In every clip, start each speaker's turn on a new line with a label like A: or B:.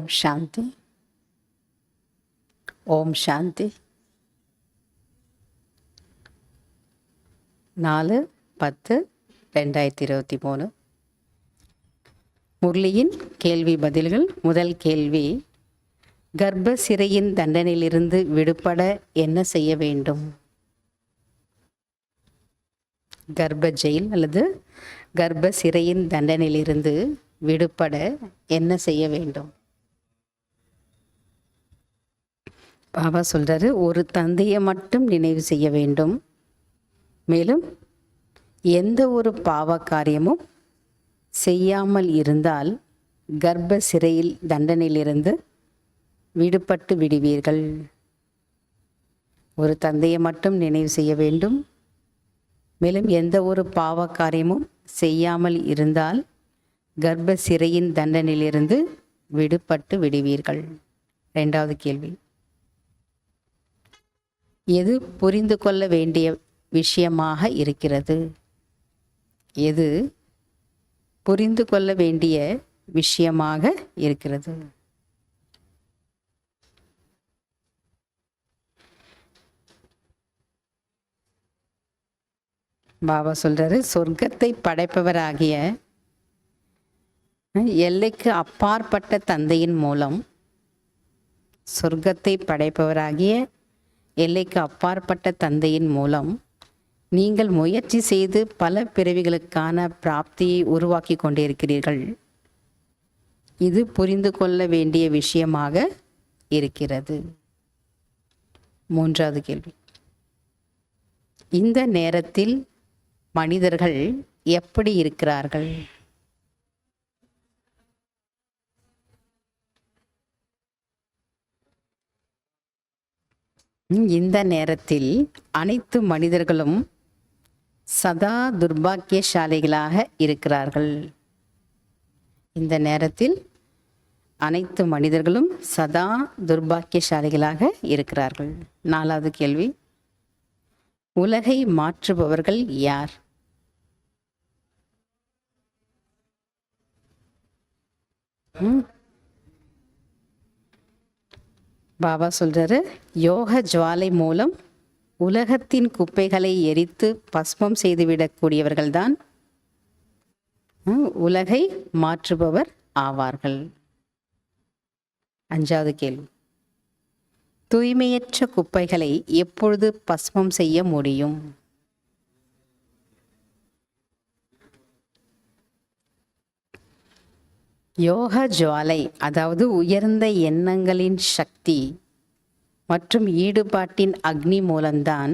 A: ஓம் சாந்தி. ஓம் சாந்தி. 4/10/2023 முரளியின் கேள்வி பதில்கள். முதல் கேள்வி, கர்ப்ப சிறையின் தண்டனையிலிருந்து விடுபட என்ன செய்ய வேண்டும்? கர்ப்ப ஜெயில் அல்லது கர்ப்ப சிறையின் தண்டனையிலிருந்து விடுபட என்ன செய்ய வேண்டும்? பாபா சொல்றாரு, ஒரு தந்தையை மட்டும் நினைவு செய்ய வேண்டும். மேலும் எந்த ஒரு பாவ காரியமும் செய்யாமல் இருந்தால் கர்ப்ப சிறையில் தண்டனையிலிருந்து விடுபட்டு விடுவீர்கள். ஒரு தந்தையை மட்டும் நினைவு செய்ய வேண்டும். மேலும் எந்த ஒரு பாவ காரியமும் செய்யாமல் இருந்தால் கர்ப்ப சிறையின் தண்டனையிலிருந்து விடுபட்டு விடுவீர்கள். இரண்டாவது கேள்வி, எது புரிந்து கொள்ள வேண்டிய விஷயமாக இருக்கிறது? எது புரிந்து கொள்ள வேண்டிய விஷயமாக இருக்கிறது? பாபா சொல்றாரு, சொர்க்கத்தை படைப்பவராகிய எல்லைக்கு அப்பாற்பட்ட தந்தையின் மூலம், சொர்க்கத்தை படைப்பவராகிய எல்லைக்கு அப்பாற்பட்ட தந்தையின் மூலம் நீங்கள் முயற்சி செய்து பல பிறவிகளுக்கான பிராப்தியை உருவாக்கி கொண்டிருக்கிறீர்கள். இது புரிந்து கொள்ள வேண்டிய விஷயமாக இருக்கிறது. மூன்றாவது கேள்வி, இந்த நேரத்தில் மனிதர்கள் எப்படி இருக்கிறார்கள்? இந்த நேரத்தில் அனைத்து மனிதர்களும் சதா துர்பாக்கியசாலிகளாக இருக்கிறார்கள். இந்த நேரத்தில் அனைத்து மனிதர்களும் சதா துர்பாக்கியசாலிகளாக இருக்கிறார்கள். நாலாவது கேள்வி, உலகை மாற்றுபவர்கள் யார்? பாபா சொல்றாரு, யோக ஜுவாலை மூலம் உலகத்தின் குப்பைகளை எரித்து பஸ்மம் செய்துவிடக்கூடியவர்கள்தான் உலகை மாற்றுபவர் ஆவார்கள். அஞ்சாவது கேள்வி, தூய்மையற்ற குப்பைகளை எப்பொழுது பஸ்மம் செய்ய முடியும்? யோக ஜுவாலை, அதாவது உயர்ந்த எண்ணங்களின் சக்தி மற்றும் ஈடுபாட்டின் அக்னி மூலம்தான்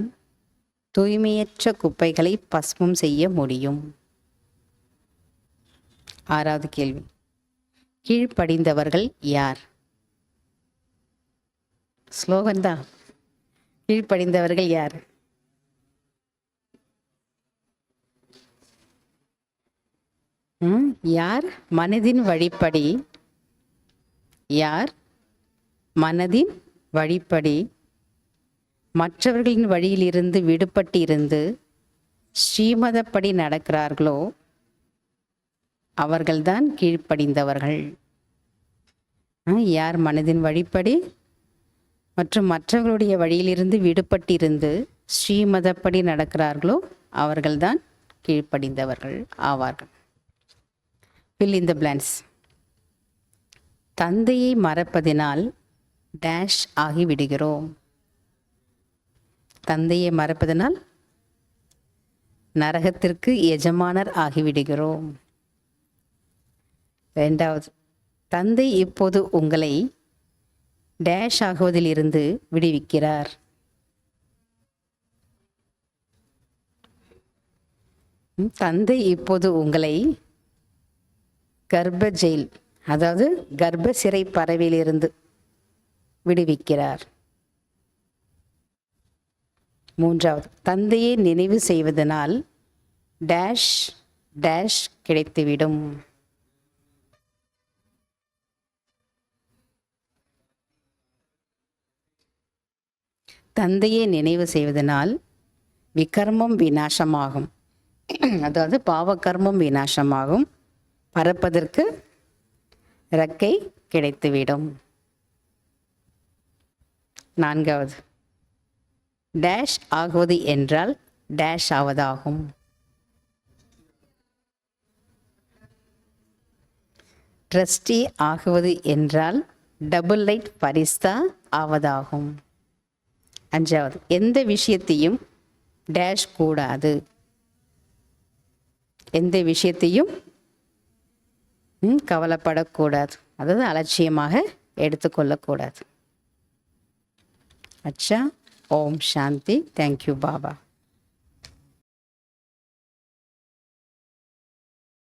A: தூய்மையற்ற குப்பைகளை பஸ்மம் செய்ய முடியும். ஆறாவது கேள்வி, கீழ்ப்படிந்தவர்கள் யார்? ஸ்லோகன் தான். கீழ்ப்படிந்தவர்கள் யார்? யார் மனதின் வழிப்படி, யார் மனதின் வழிப்படி மற்றவர்களின் வழியிலிருந்து விடுபட்டு இருந்து ஸ்ரீமதப்படி நடக்கிறார்களோ அவர்கள்தான் கீழ்ப்படிந்தவர்கள். யார் மனதின் வழிப்படி மற்றும் மற்றவர்களுடைய வழியிலிருந்து விடுபட்டு இருந்து ஸ்ரீமதப்படி நடக்கிறார்களோ அவர்கள்தான் கீழ்ப்படிந்தவர்கள் ஆவார்கள். fill in the blanks. தந்தையை மறப்பதினால் டேஷ் ஆகிவிடுகிறோம். தந்தையை மறப்பதனால் நரகத்திற்கு எஜமானர் ஆகிவிடுகிறோம். இரண்டாவது, தந்தை இப்போது உங்களை டேஷ் ஆகுவதிலிருந்து விடுவிக்கிறார். தந்தை இப்போது உங்களை கர்ப்ப ஜெயில், அதாவது கர்ப்ப சிறை பறவையிலிருந்து விடுவிக்கிறார். மூன்றாவது, தந்தையை நினைவு செய்வதனால் டேஷ் டேஷ் கிடைத்துவிடும். தந்தையை நினைவு செய்வதனால் விகர்மம் விநாசமாகும், அதாவது பாவகர்மம் விநாசமாகும். பறப்பதற்கு இறக்கை கிடைத்துவிடும். 4வது, டேஷ் ஆகுவது என்றால் டேஷ் ஆவதாகும். ட்ரஸ்டி ஆகுவது என்றால் டபுள் லைட் பரிஸ்தா ஆவதாகும். 5வது, எந்த விஷயத்தையும் டேஷ் கூடாது. எந்த விஷயத்தையும் கவலைப்படக்கூடாது, அதாவது அலட்சியமாக எடுத்துக்கொள்ளக்கூடாது. அச்சா. ஓம் சாந்தி. தேங்க்யூ பாபா.